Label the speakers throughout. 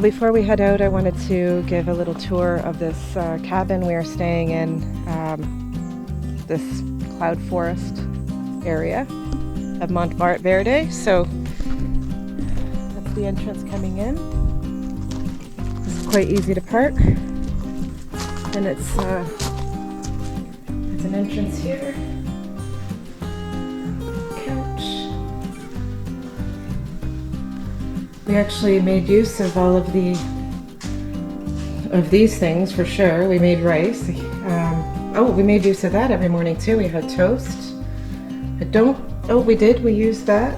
Speaker 1: before we head out, I wanted to give a little tour of this cabin we are staying in, this cloud forest area of Monteverde. So that's the entrance coming in. It's quite easy to park, and it's an entrance here. Couch. We actually made use of all of these things for sure. We made rice. We made use of that every morning too. We had toast. We used that.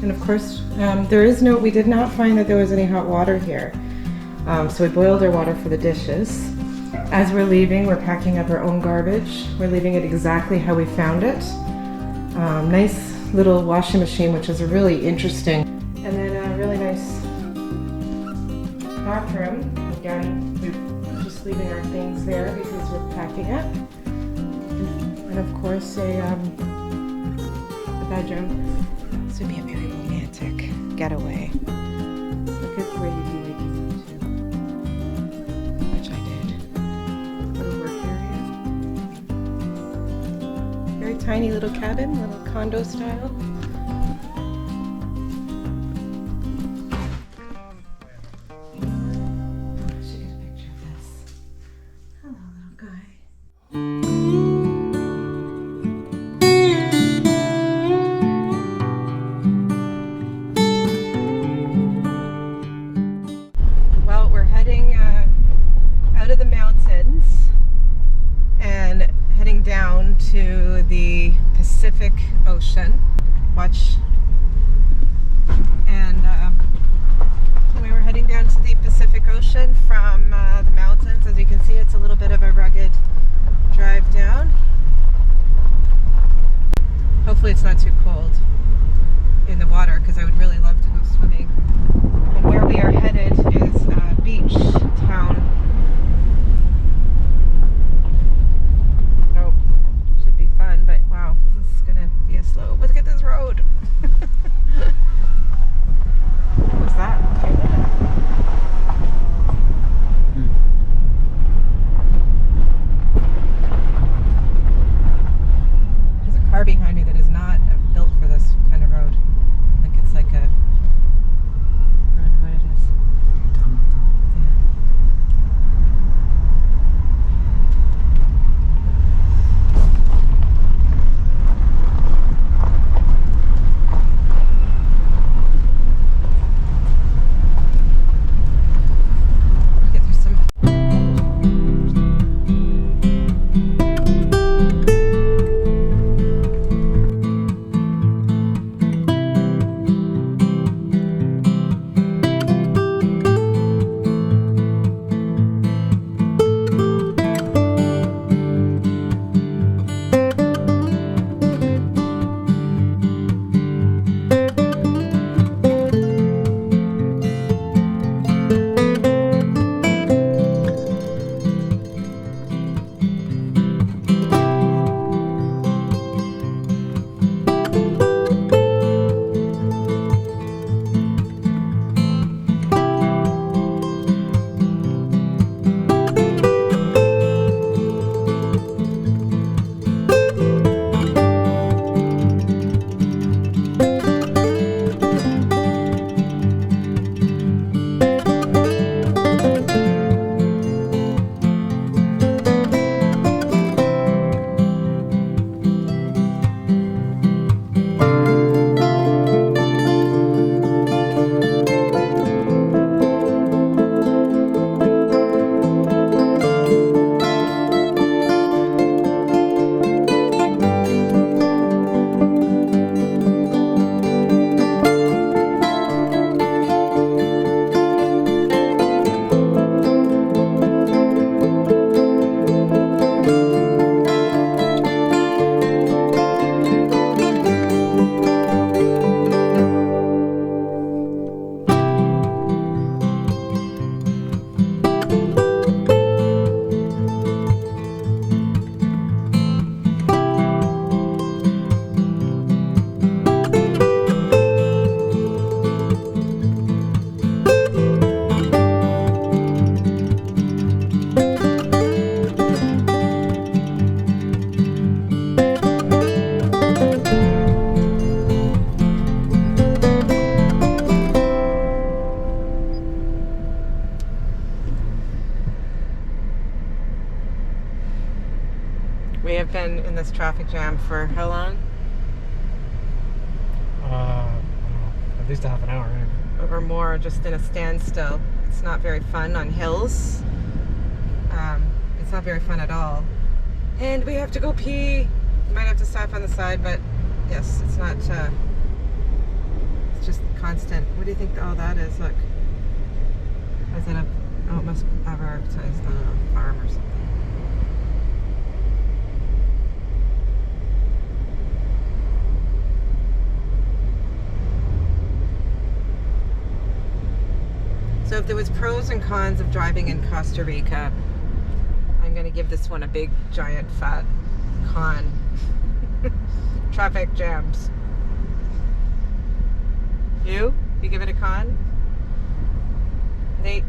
Speaker 1: And of course, we did not find that there was any hot water here. So we boiled our water for the dishes. As we're leaving, we're packing up our own garbage. We're leaving it exactly how we found it. Nice little washing machine, which is really interesting. And then a really nice bathroom. Again, we're just leaving our things there because we're packing up. And of course, the bedroom. This would be a very romantic getaway. Look at where you'd be waking up to, which I did. Little work area. Very tiny little cabin, little condo style. Out of the mountains and heading down to the Pacific Ocean. We were heading down to the Pacific Ocean from the mountains. As you can see, it's a little bit of a rugged drive down. Hopefully it's not too cold in the water, because I would really love to go swimming. And where we are headed is a beach town. Oh, should be fun, but wow, this is gonna be a slow. Look at this road. We have been in this traffic jam for how long?
Speaker 2: I don't know, at least a half an hour. Anyway.
Speaker 1: Or more, just in a standstill. It's not very fun on hills. It's not very fun at all. And we have to go pee. We might have to stop on the side, but yes, it's not, it's just constant. What do you think all that is? Look. Is that oh, it must advertise, I don't know, farm or something. So if there was pros and cons of driving in Costa Rica, I'm going to give this one a big, giant, fat con. Traffic jams. You? You give it a con? Nate?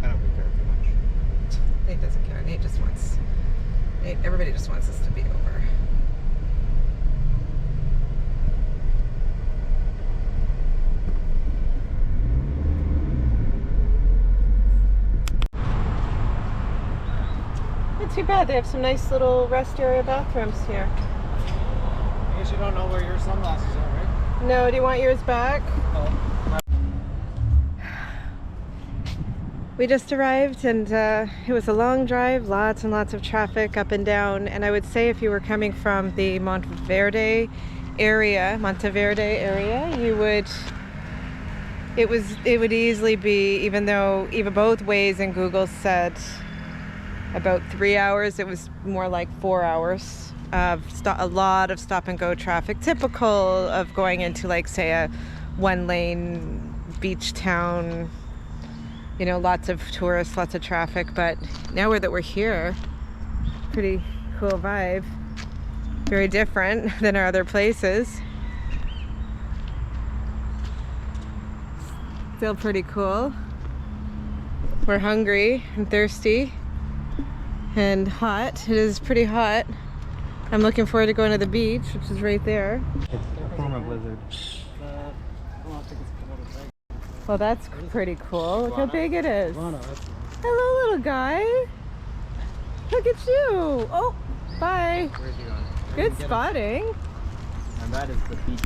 Speaker 2: I don't really care too much.
Speaker 1: Nate doesn't care. Nate just wants... everybody just wants this to be over. Not too bad. They have some nice little rest area bathrooms here.
Speaker 2: I guess you don't know where your sunglasses are, right?
Speaker 1: No, do you want yours back?
Speaker 2: Oh.
Speaker 1: We just arrived and it was a long drive, lots and lots of traffic up and down, and I would say if you were coming from the Monteverde area, you would, it would easily be, even though both ways in Google said about 3 hours, it was more like 4 hours of a lot of stop and go traffic, typical of going into, like, say, a one-lane beach town. You know, lots of tourists, lots of traffic, but now that we're here, pretty cool vibe. Very different than our other places. Still pretty cool. We're hungry and thirsty and hot. It is pretty hot. I'm looking forward to going to the beach, which is right there.
Speaker 2: It's a form of blizzard.
Speaker 1: Well, that's pretty cool. Look how big it is.
Speaker 2: Oh, no, that's...
Speaker 1: Hello, little guy. Look at you. Oh, bye.
Speaker 2: Where's he going?
Speaker 1: Good spotting.
Speaker 2: And that is the beach.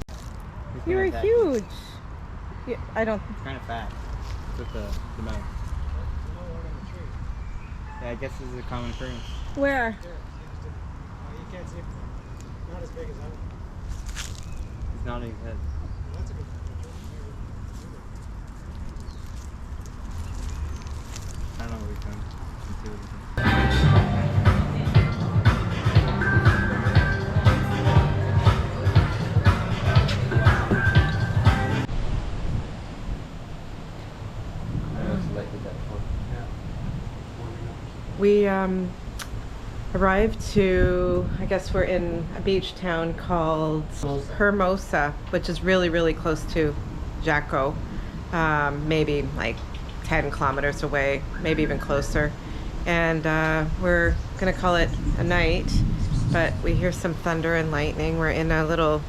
Speaker 1: You are huge. Yeah, I don't...
Speaker 2: It's kind of fat. With the mouth. Yeah, I guess this is a common occurrence.
Speaker 1: Where?
Speaker 2: You can't see it. Not as big as that. He's nodding his head. That's a good picture. I don't know what we've done. Let's see what we can.
Speaker 1: We arrived to, I guess we're in a beach town called Hermosa, which is really, really close to Jaco. Maybe like 10 kilometers away, maybe even closer. And we're gonna call it a night, but we hear some thunder and lightning. We're in a little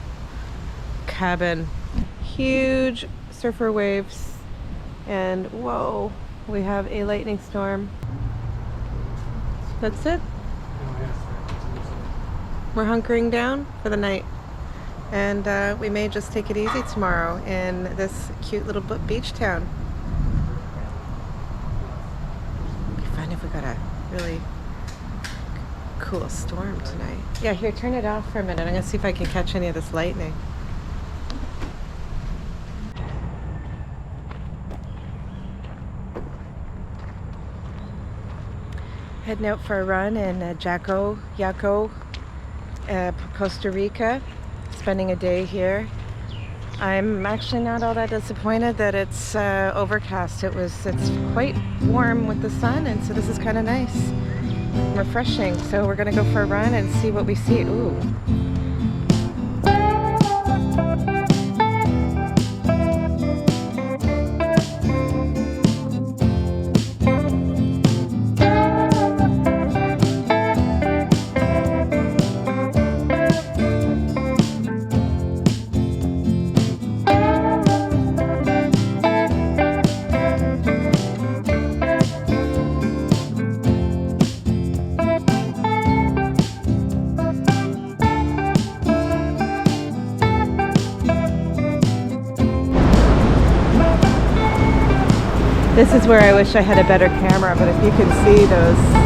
Speaker 1: cabin, huge surfer waves, and whoa, we have a lightning storm. That's it. We're hunkering down for the night, and we may just take it easy tomorrow in this cute little beach town. It'd be fun if we got a really cool storm tonight. Yeah, here, turn it off for a minute. I'm gonna see if I can catch any of this lightning. Heading out for a run in Jaco, Costa Rica, spending a day here. I'm actually not all that disappointed that it's overcast. It's quite warm with the sun, and so this is kind of nice, refreshing. So we're gonna go for a run and see what we see. Ooh. This is where I wish I had a better camera, but if you can see those.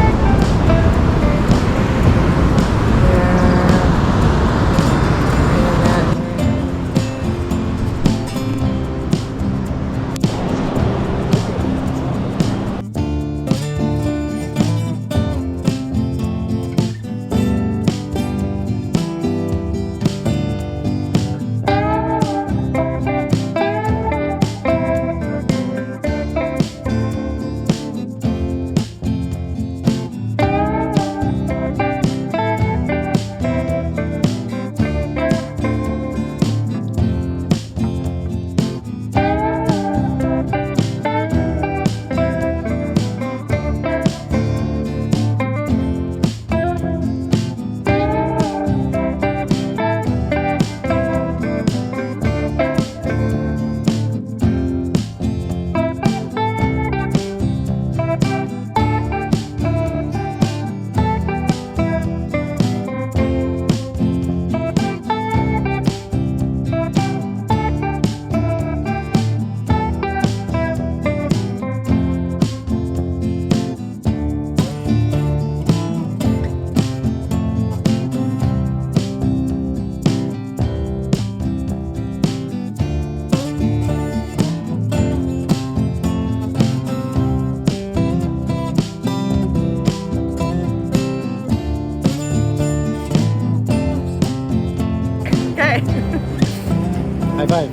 Speaker 2: High five.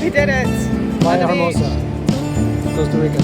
Speaker 1: We did it.
Speaker 2: Playa, Hermosa, Costa Rica.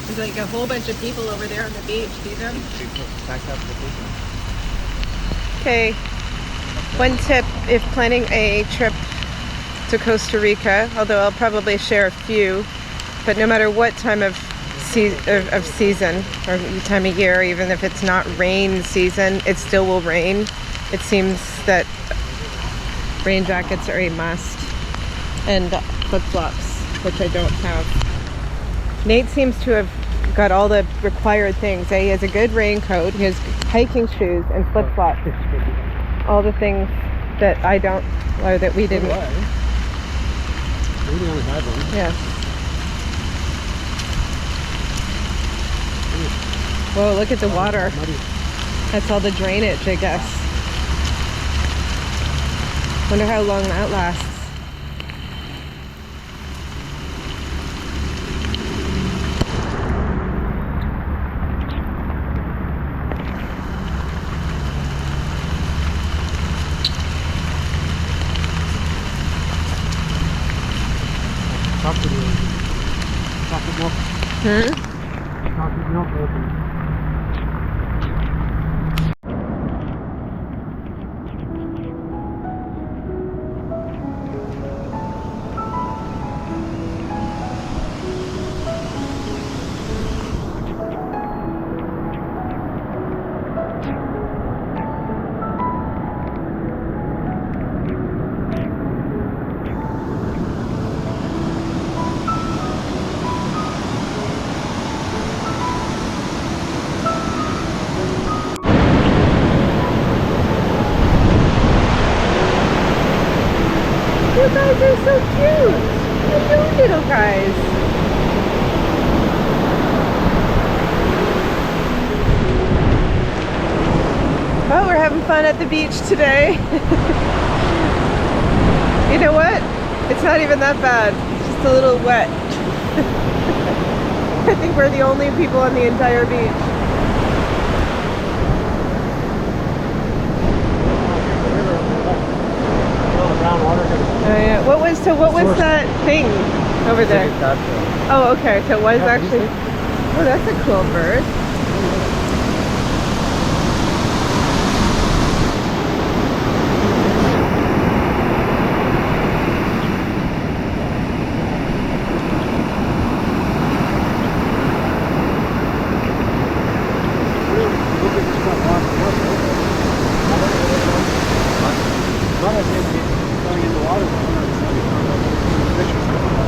Speaker 1: There's like a whole bunch of people over there on the beach. See them? Okay. One tip if planning a trip to Costa Rica, although I'll probably share a few, but no matter what time of season or time of year, even if it's not rain season, it still will rain. It seems that rain jackets are a must, and flip-flops, which I don't have. Nate seems to have got all the required things. He has a good raincoat, he has hiking shoes, and flip-flops. All the things that I don't, or that we didn't. Yes. Whoa, look at the water. That's all the drainage, I guess. Wonder how long that lasts.
Speaker 2: Chocolate milk. Chocolate milk open.
Speaker 1: You guys are so cute! Hello, little guys! Well, we're having fun at the beach today. You know what? It's not even that bad. It's just a little wet. I think we're the only people on the entire beach. Oh yeah. What was that thing? Over there. Oh, okay. So it was
Speaker 2: Yeah,
Speaker 1: actually. Oh, that's a cool bird.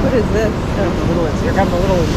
Speaker 1: What is this? Oh.
Speaker 2: Here come the little ones.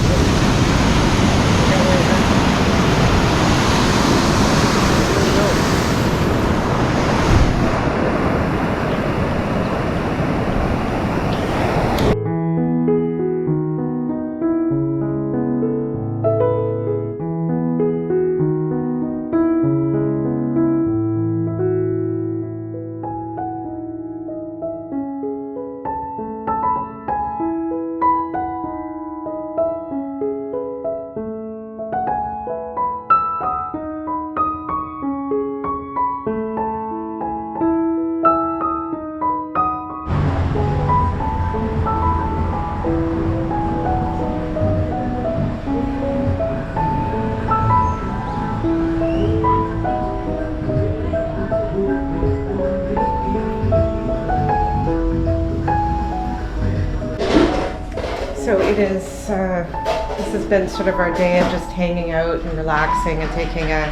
Speaker 1: So it is, this has been sort of our day of just hanging out and relaxing and taking a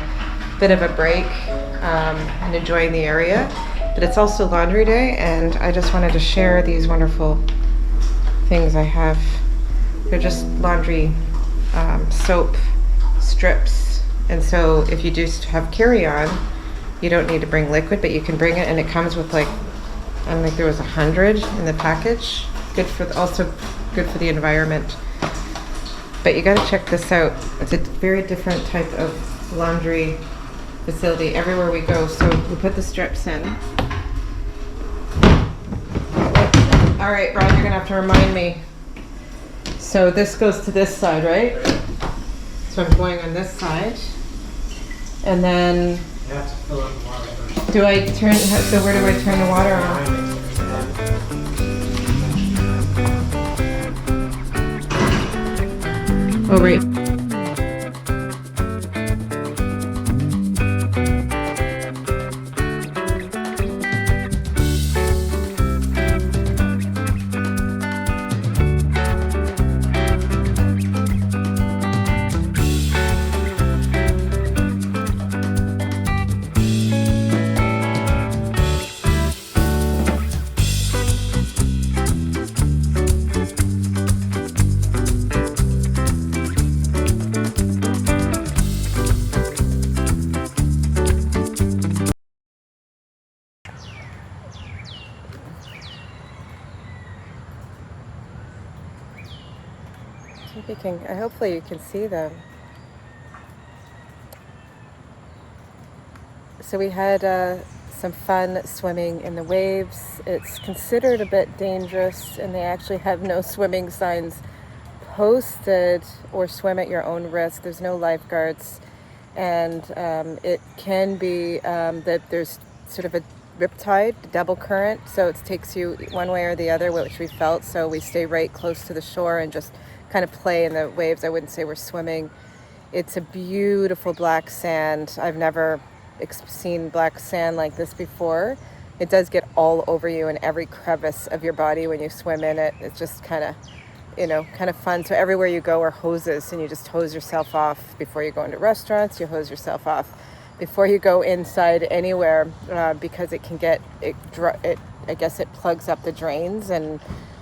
Speaker 1: bit of a break and enjoying the area. But it's also laundry day, and I just wanted to share these wonderful things I have. They're just laundry soap strips. And so if you do have carry-on, you don't need to bring liquid, but you can bring it, and it comes with like, I think there was 100 in the package. Good for also good for the environment. But you got to check this out. It's a very different type of laundry facility everywhere we go. So we put the strips in. All right, Brad, you're gonna have to remind me. So this goes to this side, right? So I'm going on this side, and then
Speaker 2: You have to fill up the water first.
Speaker 1: do I turn? So where do I turn the water on? Oh, right. Hopefully you can see them. So we had some fun swimming in the waves. It's considered a bit dangerous, and they actually have no swimming signs posted, or swim at your own risk. There's no lifeguards, and it can be that there's sort of a riptide, double current, so it takes you one way or the other, which we felt. So we stay right close to the shore and just kind of play in the waves. I wouldn't say we're swimming. It's a beautiful black sand. I've never seen black sand like this before. It does get all over you in every crevice of your body when you swim in it. It's just kind of fun. So everywhere you go are hoses, and you just hose yourself off before you go into restaurants. You hose yourself off before you go inside anywhere, because it can get I guess it plugs up the drains and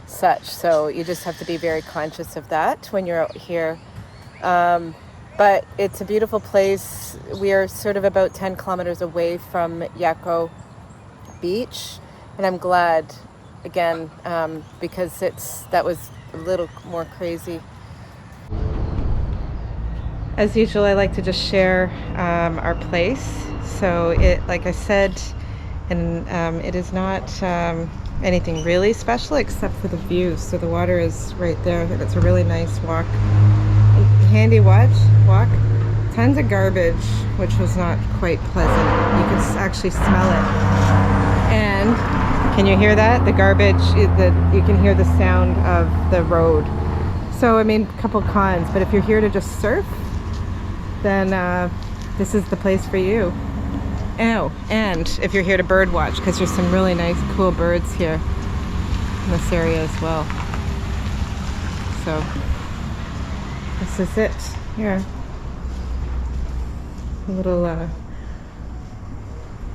Speaker 1: such. So you just have to be very conscious of that when you're out here. But it's a beautiful place. We are sort of about 10 kilometers away from Yako Beach, and I'm glad, again, because that was a little more crazy. As usual, I like to just share our place. So it, like I said, and it is not anything really special except for the views. So the water is right there. It's a really nice walk. Handy walk. Tons of garbage, which was not quite pleasant. You could actually smell it. And Can you hear that? The garbage, you can hear the sound of the road. So, I mean, a couple cons, but if you're here to just surf, then this is the place for you. Oh, and if you're here to bird watch, because there's some really nice, cool birds here in this area as well. So, this is it here. A little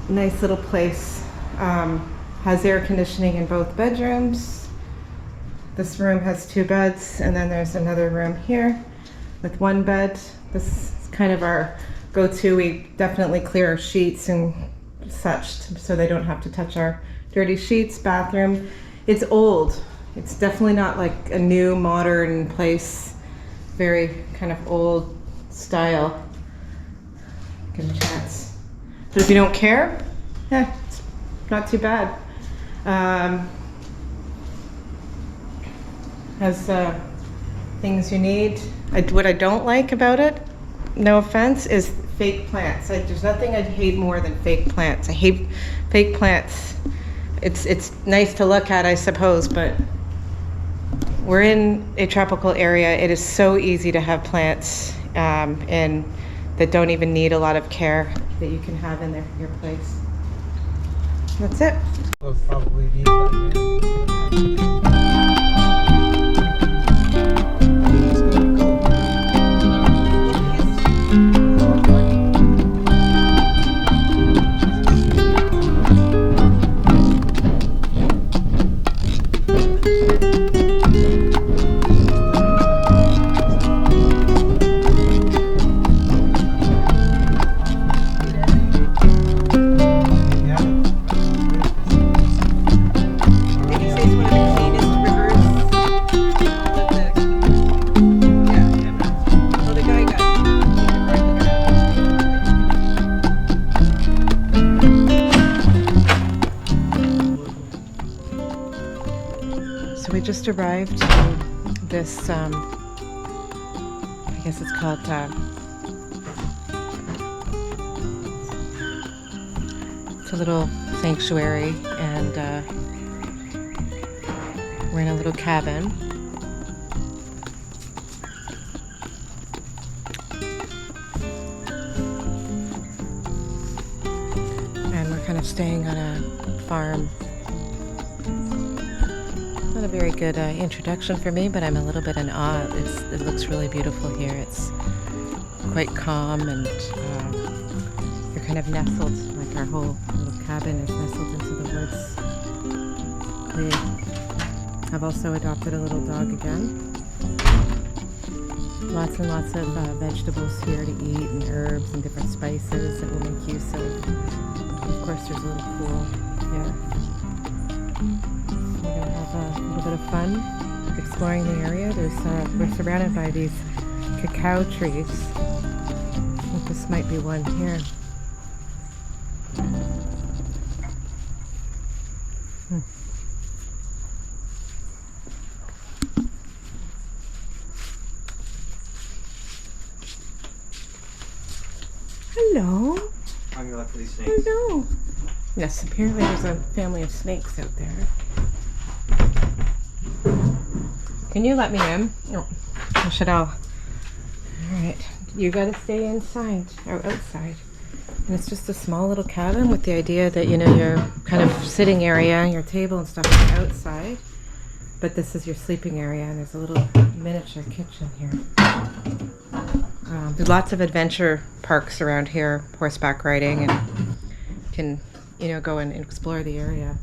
Speaker 1: nice little place. Has air conditioning in both bedrooms. This room has 2 beds, and then there's another room here with 1 bed. This is kind of our go-to. We definitely clear our sheets and such so they don't have to touch our dirty sheets. Bathroom. It's old. It's definitely not like a new modern place. Very kind of old style. Give them a chance. But if you don't care, yeah, it's not too bad. Has things you need. What I don't like about it, no offense, is fake plants. There's nothing I'd hate more than fake plants. I hate fake plants. It's nice to look at, I suppose, but we're in a tropical area. It is so easy to have plants and that don't even need a lot of care that you can have in your place. That's it.
Speaker 2: We'll probably need that.
Speaker 1: So we just arrived to this, I guess it's called, it's a little sanctuary, and we're in a little cabin. And we're kind of staying on a farm. Not a very good introduction for me, but I'm a little bit in awe. It looks really beautiful here. It's quite calm, and you're kind of nestled, like our whole little cabin is nestled into the woods. We have also adopted a little dog again. Lots and lots of vegetables here to eat, and herbs and different spices that we'll make use of. Of course, there's a little pool here. We're going to have a little bit of fun exploring the area. We're surrounded by these cacao trees. I think this might be one here. Hello.
Speaker 2: I'm gonna look for these snakes.
Speaker 1: Hello. Yes, apparently there's a family of snakes out there. Can you let me in? Oh, or should I? All right. You gotta stay inside or outside. And it's just a small little cabin with the idea that, you know, your kind of sitting area, your table and stuff is outside. But this is your sleeping area, and there's a little miniature kitchen here. There's lots of adventure parks around here, horseback riding, and you can, you know, go and explore the area.